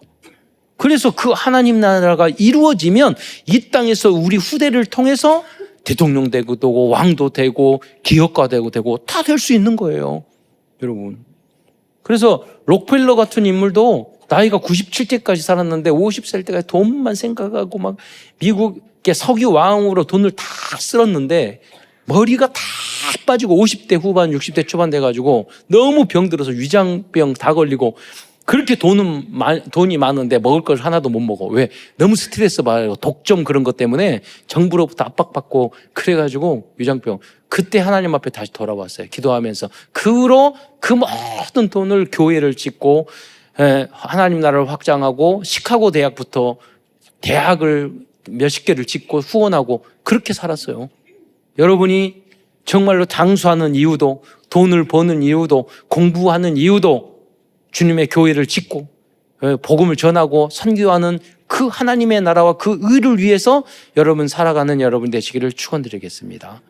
그래서 그 하나님 나라가 이루어지면 이 땅에서 우리 후대를 통해서 대통령 되고 왕도 되고 기업가 되고 다 될 수 있는 거예요. 여러분. 그래서 록펠러 같은 인물도 나이가 97세까지 살았는데 50살 때까지 돈만 생각하고 막 미국의 석유 왕으로 돈을 다 쓸었는데 머리가 다 빠지고 50대 후반 60대 초반 돼가지고 너무 병들어서 위장병 다 걸리고 그렇게 돈이 많은데 먹을 걸 하나도 못 먹어. 왜? 너무 스트레스 받고 독점 그런 것 때문에 정부로부터 압박받고 그래가지고 위장병. 그때 하나님 앞에 다시 돌아왔어요. 기도하면서. 그 모든 돈을 교회를 짓고 하나님 나라를 확장하고 시카고 대학부터 대학을 몇십 개를 짓고 후원하고 그렇게 살았어요. 여러분이 정말로 장수하는 이유도 돈을 버는 이유도 공부하는 이유도 주님의 교회를 짓고 복음을 전하고 선교하는 그 하나님의 나라와 그 의를 위해서 여러분 살아가는 여러분 되시기를 축원드리겠습니다.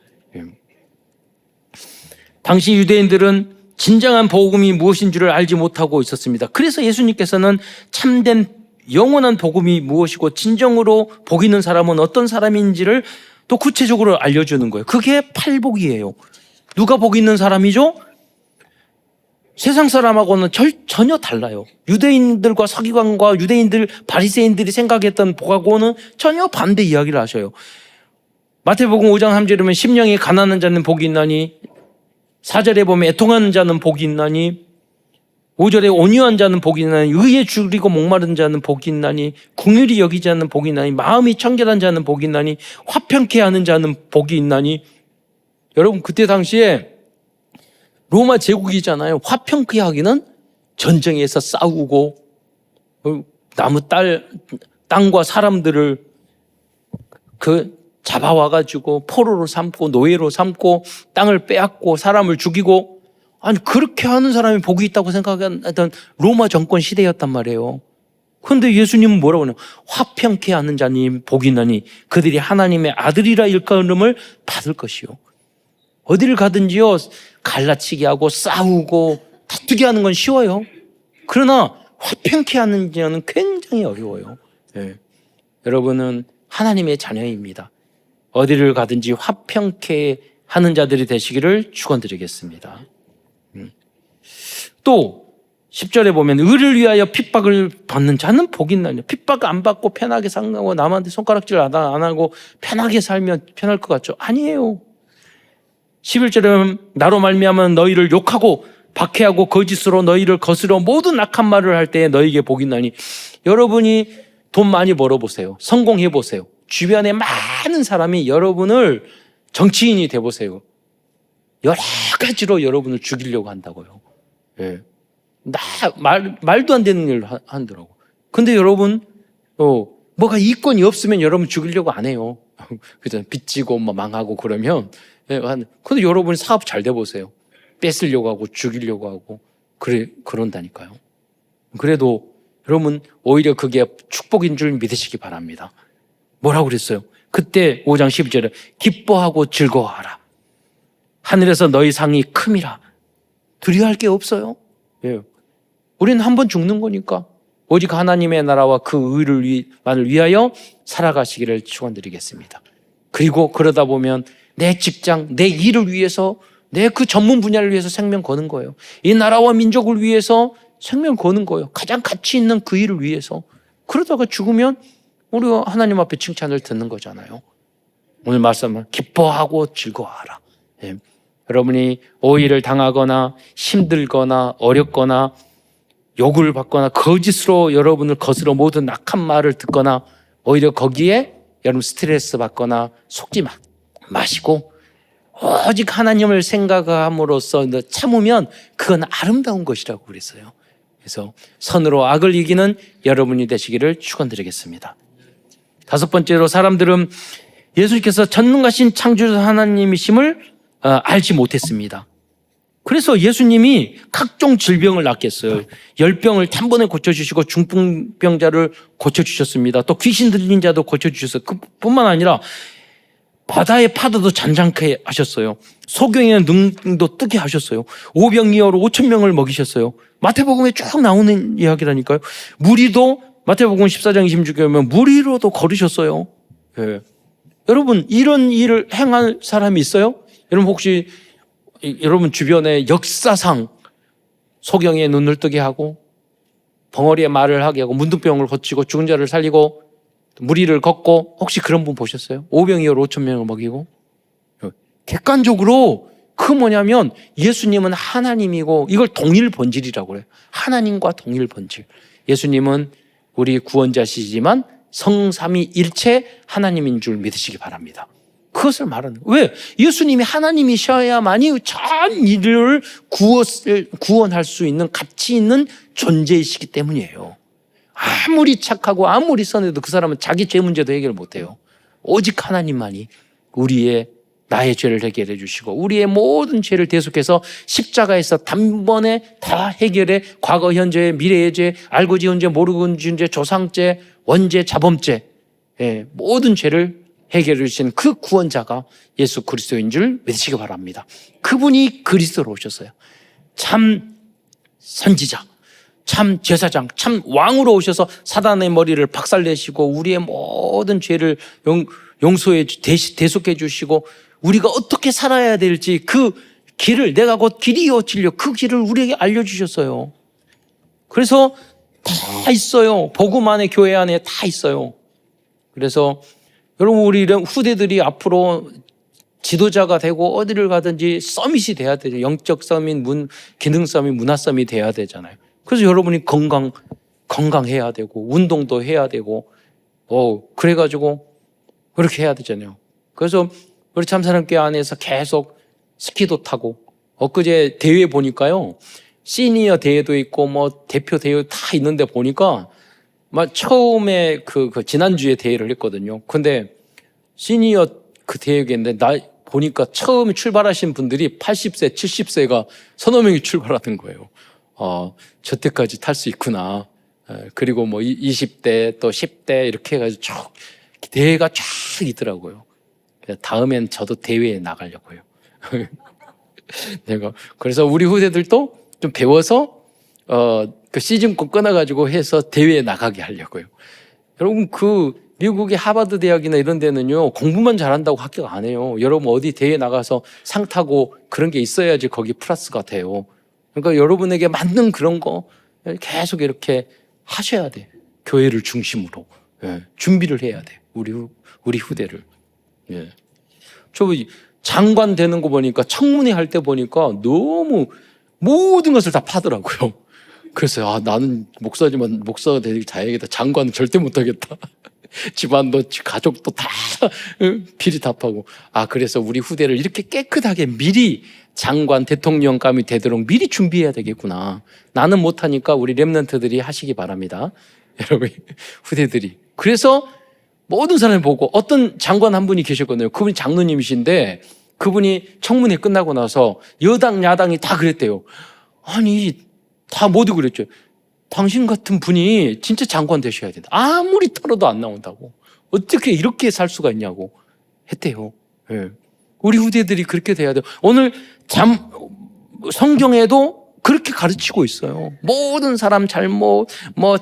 당시 유대인들은 진정한 복음이 무엇인 줄을 알지 못하고 있었습니다. 그래서 예수님께서는 참된 영원한 복음이 무엇이고 진정으로 복 있는 사람은 어떤 사람인지를 또 구체적으로 알려주는 거예요. 그게 팔복이에요. 누가 복 있는 사람이죠? 세상 사람하고는 전혀 달라요. 유대인들과 서기관과 유대인들, 바리새인들이 생각했던 복하고는 전혀 반대 이야기를 하셔요. 마태복음 5장 3절에 보면 심령이 가난한 자는 복이 있나니 4절에 보면 애통하는 자는 복이 있나니 5절에 온유한 자는 복이 있나니 의에 줄이고 목마른 자는 복이 있나니 긍휼히 여기지 않는 복이 있나니 마음이 청결한 자는 복이 있나니 화평케 하는 자는 복이 있나니 여러분 그때 당시에 로마 제국이잖아요. 화평케 하기는 전쟁에서 싸우고 땅과 사람들을 잡아와가지고 포로로 삼고 노예로 삼고 땅을 빼앗고 사람을 죽이고 아니 그렇게 하는 사람이 복이 있다고 생각했던 로마 정권 시대였단 말이에요. 그런데 예수님은 뭐라고 하냐? 화평케 하는 자님 복이 있나니 그들이 하나님의 아들이라 일컬음을 받을 것이요. 어디를 가든지요 갈라치기 하고 싸우고 다투게 하는 건 쉬워요. 그러나 화평케 하는 자는 굉장히 어려워요. 네. 여러분은 하나님의 자녀입니다. 어디를 가든지 화평케 하는 자들이 되시기를 축원드리겠습니다. 또 10절에 보면 의를 위하여 핍박을 받는 자는 복이 있나니 핍박 안 받고 편하게 살고 남한테 손가락질 안 하고 편하게 살면 편할 것 같죠? 아니에요. 11절에 보면 나로 말미암아 너희를 욕하고 박해하고 거짓으로 너희를 거스려 모든 악한 말을 할 때에 너희에게 복이 있나니 여러분이 돈 많이 벌어보세요. 성공해 보세요. 주변에 많은 사람이 여러분을 정치인이 돼보세요. 여러 가지로 여러분을 죽이려고 한다고요. 예. 말도 안 되는 일을 하더라고. 근데 여러분, 뭐가 이권이 없으면 여러분 죽이려고 안 해요. 그죠? 빚지고 망하고 그러면. 근데 여러분이 사업 잘 돼 보세요. 뺏으려고 하고 죽이려고 하고 그런다니까요. 그래도 여러분 오히려 그게 축복인 줄 믿으시기 바랍니다. 뭐라고 그랬어요? 그때 5장 12절에 기뻐하고 즐거워하라. 하늘에서 너희 상이 큼이라. 두려워할 게 없어요. 예. 우리는 한 번 죽는 거니까 오직 하나님의 나라와 그 의를 위하여 살아가시기를 축원드리겠습니다. 그리고 그러다 보면 내 직장, 내 일을 위해서 내 그 전문 분야를 위해서 생명 거는 거예요. 이 나라와 민족을 위해서 생명 거는 거예요. 가장 가치 있는 그 일을 위해서. 그러다가 죽으면 우리가 하나님 앞에 칭찬을 듣는 거잖아요. 오늘 말씀은 기뻐하고 즐거워하라. 예. 여러분이 오해를 당하거나 힘들거나 어렵거나 욕을 받거나 거짓으로 여러분을 거스러 모든 악한 말을 듣거나 오히려 거기에 여러분 스트레스 받거나 속지 마시고 오직 하나님을 생각함으로써 참으면 그건 아름다운 것이라고 그랬어요. 그래서 선으로 악을 이기는 여러분이 되시기를 축원드리겠습니다. 다섯 번째로 사람들은 예수님께서 전능하신 창조주 하나님이심을 알지 못했습니다. 그래서 예수님이 각종 질병을 낫겠어요. 열병을 단번에 고쳐주시고 중풍병자를 고쳐주셨습니다. 또 귀신 들린 자도 고쳐주셨어요. 그뿐만 아니라 바다의 파도도 잔잔케 하셨어요. 소경의 눈도 뜨게 하셨어요. 오병이어로 5,000명을 먹이셨어요. 마태복음에 쭉 나오는 이야기라니까요. 무리도 마태복음 14장 26절에 보면 무리로도 걸으셨어요. 예. 여러분 이런 일을 행할 사람이 있어요? 여러분 혹시 여러분 주변에 역사상 소경의 눈을 뜨게 하고 벙어리에 말을 하게 하고 문둥병을 고치고 죽은 자를 살리고 무리를 걷고, 혹시 그런 분 보셨어요? 오병이어 5천 명을 먹이고. 객관적으로 그 뭐냐면 예수님은 하나님이고, 이걸 동일 본질이라고 그래요. 하나님과 동일 본질. 예수님은 우리 구원자시지만 성삼위일체 하나님인 줄 믿으시기 바랍니다. 그것을 말하는 거예요. 왜? 예수님이 하나님이셔야만이 전 인류를 구원할 수 있는 가치 있는 존재이시기 때문이에요. 아무리 착하고 아무리 선해도 그 사람은 자기 죄 문제도 해결 못해요. 오직 하나님만이 나의 죄를 해결해 주시고 우리의 모든 죄를 대속해서 십자가에서 단번에 다 해결해, 과거, 현재, 미래의 죄, 알고 지은 죄, 모르고 지은 죄, 조상죄, 원죄, 자범죄, 모든 죄를 해결해 주신 그 구원자가 예수 그리스도인 줄 믿으시기 바랍니다. 그분이 그리스도로 오셨어요. 참 선지자, 참 제사장, 참 왕으로 오셔서 사단의 머리를 박살내시고 우리의 모든 죄를 용서해 대속해 주시고 우리가 어떻게 살아야 될지 그 길을, 내가 곧 길이요 진리요, 그 길을 우리에게 알려주셨어요. 그래서 다 있어요. 복음 안에, 교회 안에 다 있어요. 그래서 여러분, 우리 후대들이 앞으로 지도자가 되고 어디를 가든지 서밋이 돼야 되죠. 영적 서밋, 기능 서밋, 문화 서밋이 돼야 되잖아요. 그래서 여러분이 건강해야 되고 운동도 해야 되고 그래가지고 그렇게 해야 되잖아요. 그래서 우리 참사랑교회 안에서 계속 스키도 타고, 엊그제 대회 보니까요, 시니어 대회도 있고 뭐 대표 대회 다 있는데 보니까 막 처음에 지난주에 대회를 했거든요. 근데 시니어 그 대회인데 나 보니까 처음에 출발하신 분들이 80세, 70세가 서너 명이 출발하는 거예요. 저때까지 탈 수 있구나. 그리고 뭐 20대 또 10대 이렇게 해가지고 쭉 대회가 쫙 있더라고요. 다음엔 저도 대회에 나가려고요. 그래서 우리 후대들도 좀 배워서 그 시즌권 끊어가지고 해서 대회에 나가게 하려고요. 여러분, 미국의 하버드 대학이나 이런 데는요, 공부만 잘한다고 합격 안 해요. 여러분 어디 대회 나가서 상 타고 그런 게 있어야지 거기 플러스가 돼요. 그러니까 여러분에게 맞는 그런 거 계속 이렇게 하셔야 돼. 교회를 중심으로. 준비를 해야 돼. 우리 후대를. 저 장관 되는 거 보니까, 청문회 할 때 보니까 너무 모든 것을 다 파더라고요. 그래서 나는 목사지만 목사가 되길 잘해야겠다. 장관은 절대 못하겠다. 집안도 가족도 다 비리 다 파고. 그래서 우리 후대를 이렇게 깨끗하게 미리 장관, 대통령감이 되도록 미리 준비해야 되겠구나. 나는 못하니까 우리 렘넌트들이 하시기 바랍니다. 여러분, 후대들이. 그래서 모든 사람을 보고, 어떤 장관 한 분이 계셨거든요. 그분이 장로님이신데 그분이 청문회 끝나고 나서 여당 야당이 다 그랬대요. 다 모두 그랬죠. 당신 같은 분이 진짜 장관 되셔야 된다. 아무리 털어도 안 나온다고. 어떻게 이렇게 살 수가 있냐고 했대요. 우리 후대들이 그렇게 돼야 돼요. 오늘 성경에도 그렇게 가르치고 있어요. 모든 사람 잘못,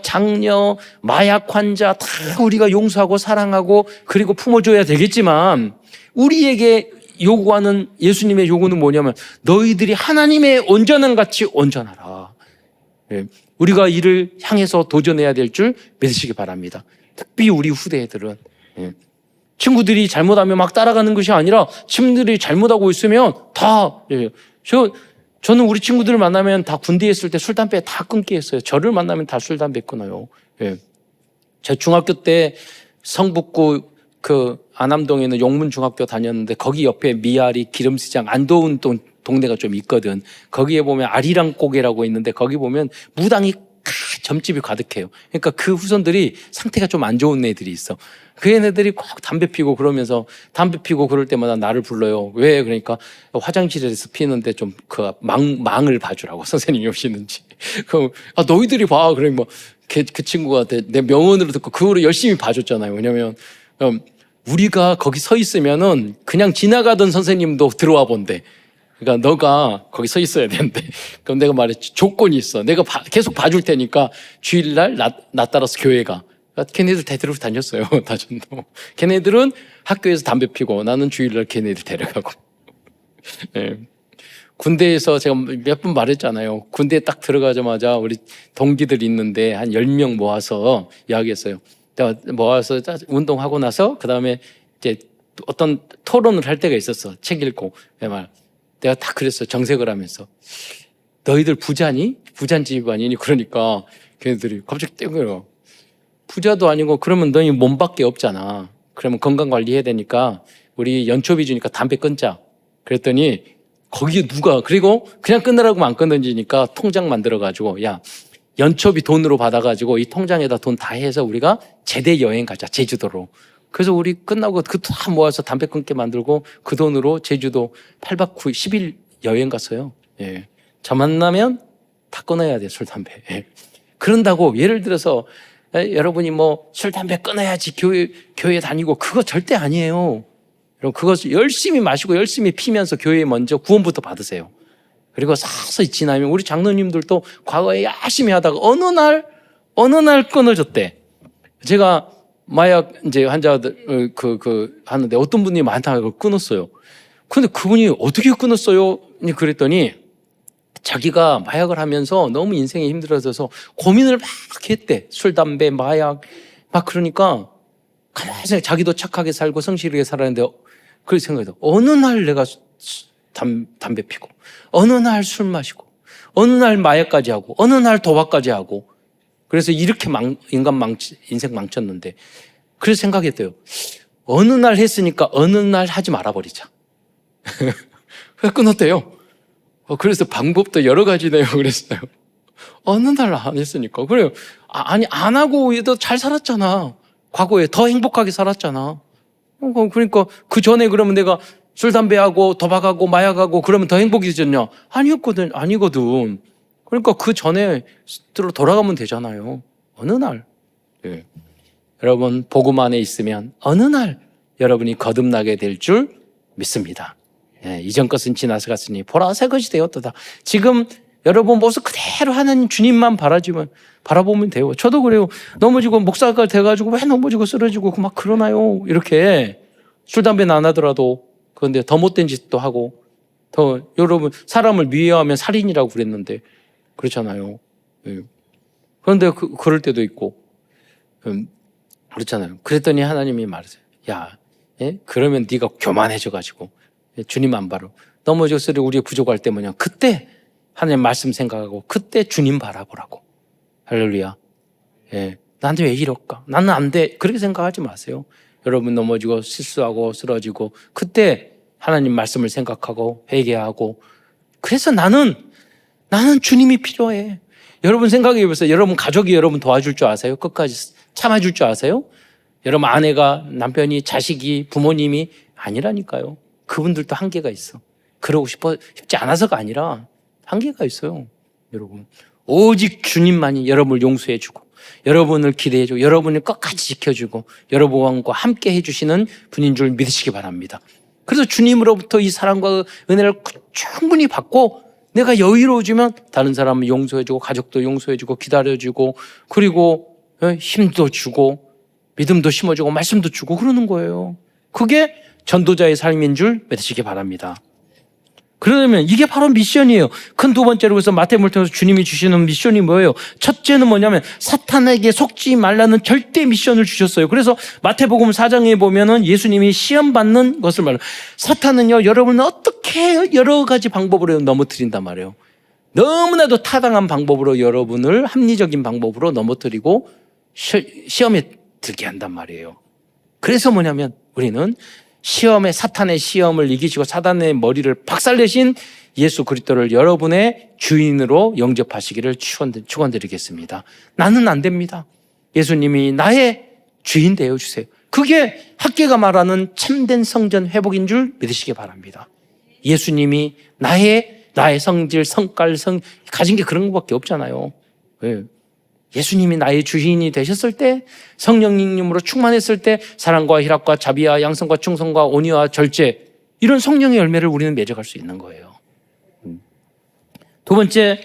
장녀, 마약 환자 다 우리가 용서하고 사랑하고 그리고 품어줘야 되겠지만, 우리에게 요구하는 예수님의 요구는 뭐냐면 너희들이 하나님의 온전한 같이 온전하라. 우리가 이를 향해서 도전해야 될 줄 믿으시기 바랍니다. 특히 우리 후대들은 친구들이 잘못하면 막 따라가는 것이 아니라, 친구들이 잘못하고 있으면 다 저는 우리 친구들을 만나면 다 군대에 있을 때 술, 담배 다 끊게 했어요. 저를 만나면 다 술, 담배 끊어요. 제 중학교 때 성북구 안암동에 있는 용문중학교 다녔는데, 거기 옆에 미아리, 기름시장, 안도운 동네가 좀 있거든. 거기에 보면 아리랑 고개라고 있는데, 거기 보면 무당이 점집이 가득해요. 그러니까 그 후손들이 상태가 좀 안 좋은 애들이 있어. 그 애네들이 꼭 담배 피고 그러면서, 담배 피고 그럴 때마다 나를 불러요. 왜? 그러니까 화장실에서 피는데 좀 망을 봐주라고, 선생님이 오시는지. 그럼 너희들이 봐. 그러면 뭐 그 친구가 내 명언으로 듣고 그 후로 열심히 봐줬잖아요. 왜냐면 우리가 거기 서 있으면은 그냥 지나가던 선생님도 들어와 본대. 그러니까 너가 거기 서 있어야 되는데, 그럼 내가 말했지, 조건이 있어. 내가 계속 봐줄 테니까 주일날 나 따라서 교회 가. 걔네들 데리러 다녔어요. 다전도. 걔네들은 학교에서 담배 피고 나는 주일날 걔네들 데려가고. 군대에서 제가 몇 번 말했잖아요. 군대에 딱 들어가자마자 우리 동기들 있는데 한 10명 모아서 이야기했어요. 내가 모아서 운동하고 나서 그 다음에 이제 어떤 토론을 할 때가 있었어. 책 읽고. 내가 딱 그랬어. 정색을 하면서. 너희들 부자니? 부잣 집안이니? 그러니까 걔네들이 갑자기 떼거려. 부자도 아니고 그러면 너희 몸밖에 없잖아. 그러면 건강관리해야 되니까 우리 연초비 주니까 담배 끊자. 그랬더니 거기에 누가 그리고 그냥 끊으라고 안 끊어지니까 통장 만들어가지고 야 연초비 돈으로 받아가지고 이 통장에다 돈 다 해서 우리가 제대 여행 가자. 제주도로. 그래서 우리 끝나고 그 다 모아서 담배 끊게 만들고 그 돈으로 제주도 8박 9일 10일 여행 갔어요. 예. 저 만나면 다 끊어야 돼, 술, 담배. 예. 그런다고 예를 들어서 여러분이 뭐 술, 담배 끊어야지 교회 다니고 그거 절대 아니에요. 여러분 그거 열심히 마시고 열심히 피면서 교회에 먼저 구원부터 받으세요. 그리고 서서히 지나면 우리 장로님들도 과거에 열심히 하다가 어느 날 끊어졌대. 제가 마약 이제 환자들 하는데 어떤 분이 많다고 끊었어요. 근데 그분이 어떻게 끊었어요? 그랬더니 자기가 마약을 하면서 너무 인생이 힘들어져서 고민을 막 했대. 술, 담배, 마약 막 그러니까 가만히 자기도 착하게 살고 성실하게 살았는데 그렇게 생각해서 어느 날 내가 담배 피고 어느 날 술 마시고 어느 날 마약까지 하고 어느 날 도박까지 하고 그래서 이렇게 인생 망쳤는데 그래서 생각했대요. 어느 날 했으니까 어느 날 하지 말아버리자. 그래서 끊었대요. 그래서 방법도 여러 가지네요. 그랬어요. 어느 날 안 했으니까. 그래요. 아니, 안 하고 얘도 잘 살았잖아. 과거에 더 행복하게 살았잖아. 그러니까 그 전에 그러면 내가 술, 담배하고 도박하고 마약하고 그러면 더 행복해졌냐? 아니거든. 그러니까 그 전에 돌아가면 되잖아요. 어느 날. 예. 여러분, 복음 안에 있으면 어느 날 여러분이 거듭나게 될 줄 믿습니다. 예, 이전 것은 지나서 갔으니 보라 새 것이 되었도다. 지금 여러분 모습 그대로 하나님 주님만 바라보면 돼요. 저도 그래요. 넘어지고 목사가 돼가지고 왜 넘어지고 쓰러지고 막 그러나요? 이렇게 술, 담배는 안 하더라도 그런데 더 못된 짓도 하고 더 여러분 사람을 미워하면 살인이라고 그랬는데 그렇잖아요. 예. 그런데 그럴 때도 있고 그렇잖아요. 그랬더니 하나님이 말하세요. 야, 예? 그러면 네가 교만해져가지고 주님 안 바로 넘어져 쓰리 우리가 부족할 때 뭐냐 그때 하나님 말씀 생각하고 그때 주님 바라보라고. 할렐루야. 예, 나한테 왜 이럴까? 나는 안 돼. 그렇게 생각하지 마세요. 여러분 넘어지고 실수하고 쓰러지고 그때 하나님 말씀을 생각하고 회개하고 그래서 나는 주님이 필요해. 여러분 생각해 보세요. 여러분 가족이 여러분 도와줄 줄 아세요? 끝까지 참아줄 줄 아세요? 여러분 아내가 남편이 자식이 부모님이 아니라니까요. 그분들도 한계가 있어. 그러고 싶지 않아서가 아니라 한계가 있어요. 여러분 오직 주님만이 여러분을 용서해주고 여러분을 기대해주고 여러분을 끝까지 지켜주고 여러분과 함께 해주시는 분인 줄 믿으시기 바랍니다. 그래서 주님으로부터 이 사랑과 은혜를 충분히 받고 내가 여유로워지면 다른 사람을 용서해주고 가족도 용서해주고 기다려주고 그리고 힘도 주고 믿음도 심어주고 말씀도 주고 그러는 거예요. 그게 전도자의 삶인 줄 믿으시기 바랍니다. 그러면 이게 바로 미션이에요. 큰 두 번째로 그래서 마태복음을 통해서 주님이 주시는 미션이 뭐예요? 첫째는 뭐냐면 사탄에게 속지 말라는 절대 미션을 주셨어요. 그래서 마태복음 4장에 보면은 예수님이 시험 받는 것을 말해요. 사탄은요, 여러분은 어떻게 여러 가지 방법으로 넘어뜨린단 말이에요. 너무나도 타당한 방법으로 여러분을 합리적인 방법으로 넘어뜨리고 시험에 들게 한단 말이에요. 그래서 뭐냐면 우리는 사탄의 시험을 이기시고 사탄의 머리를 박살내신 예수 그리스도를 여러분의 주인으로 영접하시기를 축원드리겠습니다. 나는 안 됩니다. 예수님이 나의 주인 되어주세요. 그게 학계가 말하는 참된 성전 회복인 줄 믿으시기 바랍니다. 예수님이 나의 성질, 성깔, 가진 게 그런 것밖에 없잖아요. 왜? 예수님이 나의 주인이 되셨을 때 성령님으로 충만했을 때 사랑과 희락과 자비와 양성과 충성과 온유와 절제 이런 성령의 열매를 우리는 맺어갈 수 있는 거예요. 두 번째,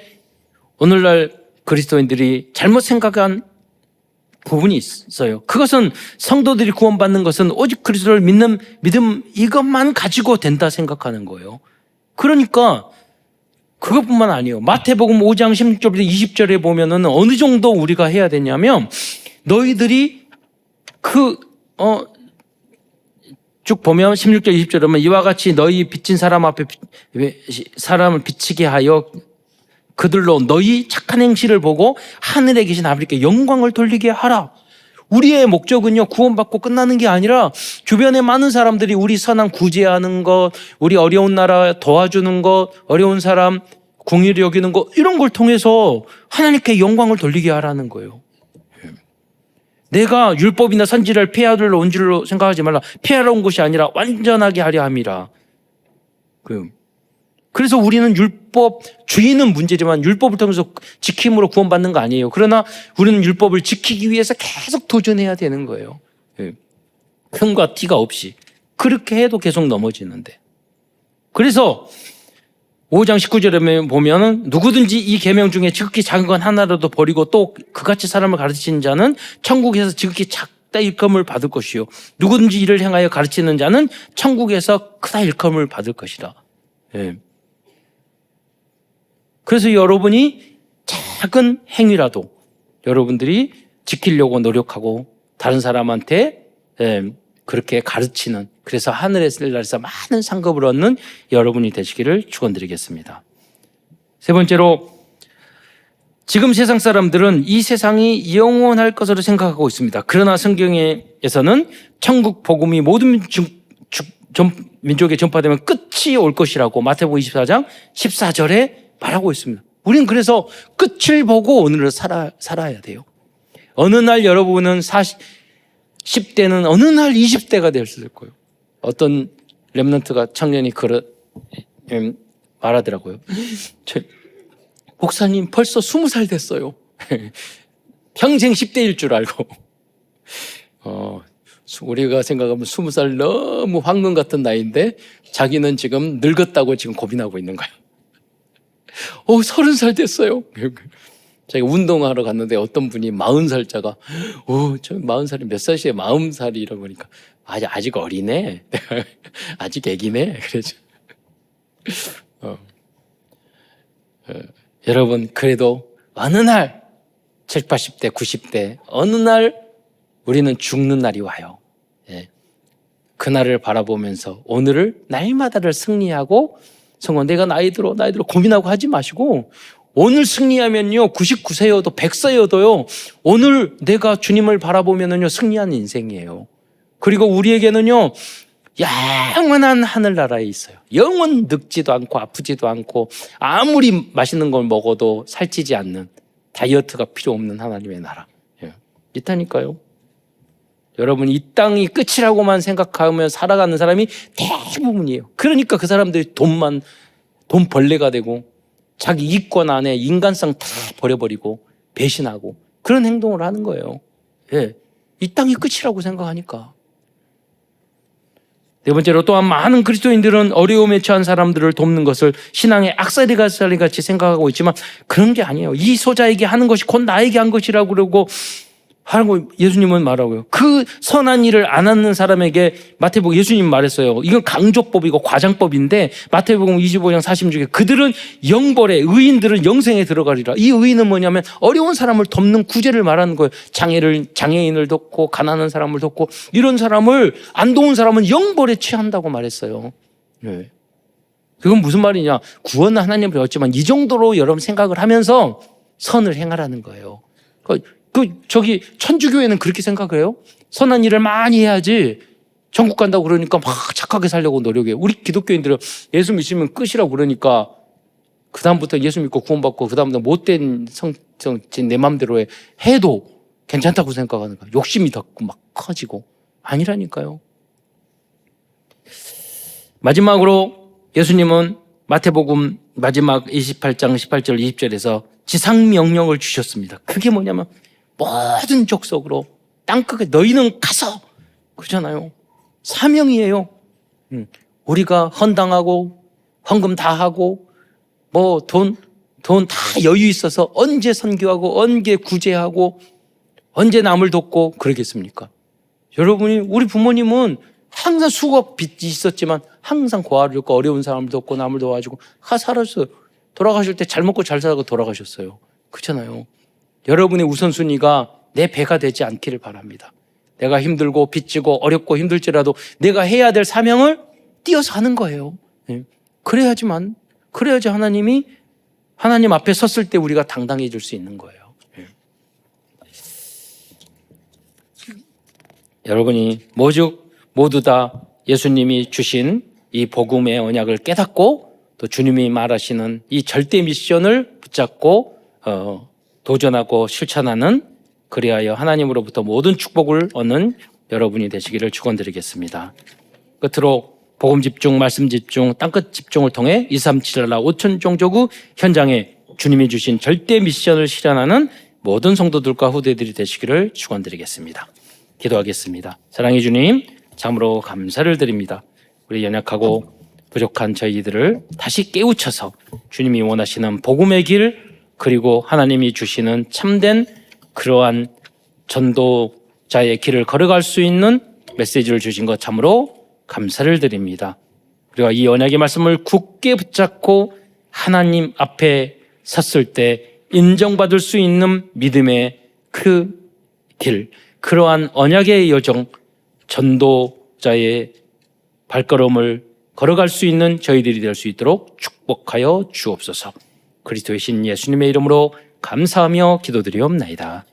오늘날 그리스도인들이 잘못 생각한 부분이 있어요. 그것은 성도들이 구원받는 것은 오직 그리스도를 믿는 믿음 이것만 가지고 된다 생각하는 거예요. 그러니까 그것뿐만 아니에요. 마태복음 5장 16절부터 20절에 보면은 어느 정도 우리가 해야 되냐면 너희들이 쭉 보면 16절 20절에 보면 이와 같이 너희 빚진 사람 앞에 사람을 비치게 하여 그들로 너희 착한 행실을 보고 하늘에 계신 아버지께 영광을 돌리게 하라. 우리의 목적은요, 구원받고 끝나는 게 아니라 주변에 많은 사람들이 우리 선한 구제하는 것, 우리 어려운 나라 도와주는 것, 어려운 사람 궁휼히 여기는 것, 이런 걸 통해서 하나님께 영광을 돌리게 하라는 거예요. 내가 율법이나 선지를 폐하러 온 줄로 생각하지 말라. 폐하러 온 것이 아니라 완전하게 하려 함이라. 그래서 우리는 율법주의는 문제지만 율법을 통해서 지킴으로 구원받는 거 아니에요. 그러나 우리는 율법을 지키기 위해서 계속 도전해야 되는 거예요. 흠과 티가 없이. 그렇게 해도 계속 넘어지는데. 그래서 5장 19절에 보면 누구든지 이 계명 중에 지극히 작은 건 하나라도 버리고 또 그같이 사람을 가르치는 자는 천국에서 지극히 작다 일감을 받을 것이요. 누구든지 이를 행하여 가르치는 자는 천국에서 크다 일감을 받을 것이라. 그래서 여러분이 작은 행위라도 여러분들이 지키려고 노력하고 다른 사람한테 그렇게 가르치는, 그래서 하늘의 나라에서 많은 상급을 얻는 여러분이 되시기를 축원드리겠습니다. 세 번째로, 지금 세상 사람들은 이 세상이 영원할 것으로 생각하고 있습니다. 그러나 성경에서는 천국 복음이 모든 민족에 전파되면 끝이 올 것이라고 마태복음 24장 14절에 말하고 있습니다. 우리는 그래서 끝을 보고 오늘을 살아야 돼요. 어느 날 여러분은 10대는 어느 날 20대가 될 수 있을 거예요. 어떤 렘넌트가 청년이 말하더라고요. 목사님 벌써 20살 됐어요. 평생 10대일 줄 알고. 우리가 생각하면 20살 너무 황금 같은 나이인데 자기는 지금 늙었다고 지금 고민하고 있는 거예요. 30살 됐어요. 제가 운동하러 갔는데 어떤 분이 40살짜가 저 40살이 몇 살이에요? 40살이 이러고 보니까 아직 어리네. 아직 애기네. 그러죠. 여러분, 그래도 어느 날 70, 80대, 90대 어느 날 우리는 죽는 날이 와요. 그날을 바라보면서 오늘을 날마다를 승리하고 성원, 내가 나이 들어 고민하고 하지 마시고 오늘 승리하면요 99세여도 100세여도요 오늘 내가 주님을 바라보면은요 승리한 인생이에요. 그리고 우리에게는요 영원한 하늘나라에 있어요. 영원 늙지도 않고 아프지도 않고 아무리 맛있는 걸 먹어도 살찌지 않는, 다이어트가 필요 없는 하나님의 나라 있다니까요. 여러분, 이 땅이 끝이라고만 생각하면 살아가는 사람이 대부분이에요. 그러니까 그 사람들이 돈 벌레가 되고 자기 이권 안에 인간성 다 버려버리고 배신하고 그런 행동을 하는 거예요. 이 땅이 끝이라고 생각하니까. 네 번째로, 또한 많은 그리스도인들은 어려움에 처한 사람들을 돕는 것을 신앙의 악사리 같이 생각하고 있지만 그런 게 아니에요. 이 소자에게 하는 것이 곧 나에게 한 것이라고 그러고 하고 예수님은 말하고요. 그 선한 일을 안 하는 사람에게 마태복음 예수님 말했어요. 이건 강조법이고 과장법인데 마태복음 25장 46에 그들은 영벌에, 의인들은 영생에 들어가리라. 이 의인은 뭐냐면 어려운 사람을 돕는 구제를 말하는 거예요. 장애인을 돕고 가난한 사람을 돕고 이런 사람을 안 도운 사람은 영벌에 취한다고 말했어요. 그건 무슨 말이냐? 구원은 하나님을 배웠지만 이 정도로 여러분 생각을 하면서 선을 행하라는 거예요. 천주교회는 그렇게 생각해요. 선한 일을 많이 해야지 천국 간다고 그러니까 막 착하게 살려고 노력해요. 우리 기독교인들은 예수 믿으면 끝이라고 그러니까 그다음부터 예수 믿고 구원받고 그다음부터 못된 성진 내 맘대로 해도 괜찮다고 생각하는 거예요. 욕심이 더 막 커지고. 아니라니까요. 마지막으로 예수님은 마태복음 마지막 28장 18절 20절에서 지상명령을 주셨습니다. 그게 뭐냐면 모든 족속으로 땅끝에 너희는 가서 그러잖아요. 사명이에요. 우리가 헌당하고 헌금 다 하고 뭐 돈 다 여유 있어서 언제 선교하고 언제 구제하고 언제 남을 돕고 그러겠습니까? 여러분이, 우리 부모님은 항상 수고 빚이 있었지만 항상 고아를 돕고 어려운 사람을 돕고 남을 도와주고 살았어요. 돌아가실 때 잘 먹고 잘 살고 돌아가셨어요. 그렇잖아요. 여러분의 우선순위가 내 배가 되지 않기를 바랍니다. 내가 힘들고 빚지고 어렵고 힘들지라도 내가 해야 될 사명을 뛰어서 하는 거예요. 그래야지 하나님이 하나님 앞에 섰을 때 우리가 당당해질 수 있는 거예요. 여러분이 모두 다 예수님이 주신 이 복음의 언약을 깨닫고 또 주님이 말하시는 이 절대 미션을 붙잡고 도전하고 실천하는, 그리하여 하나님으로부터 모든 축복을 얻는 여러분이 되시기를 축원드리겠습니다. 끝으로 복음 집중, 말씀 집중, 땅끝 집중을 통해 237나라 5천 종족의 현장에 주님이 주신 절대 미션을 실현하는 모든 성도들과 후대들이 되시기를 축원드리겠습니다. 기도하겠습니다. 사랑의 주님, 참으로 감사를 드립니다. 우리 연약하고 부족한 저희들을 다시 깨우쳐서 주님이 원하시는 복음의 길, 그리고 하나님이 주시는 참된 그러한 전도자의 길을 걸어갈 수 있는 메시지를 주신 것 참으로 감사를 드립니다. 우리가 이 언약의 말씀을 굳게 붙잡고 하나님 앞에 섰을 때 인정받을 수 있는 믿음의 그 길, 그러한 언약의 여정, 전도자의 발걸음을 걸어갈 수 있는 저희들이 될 수 있도록 축복하여 주옵소서. 그리스도의 신 예수님의 이름으로 감사하며 기도드리옵나이다.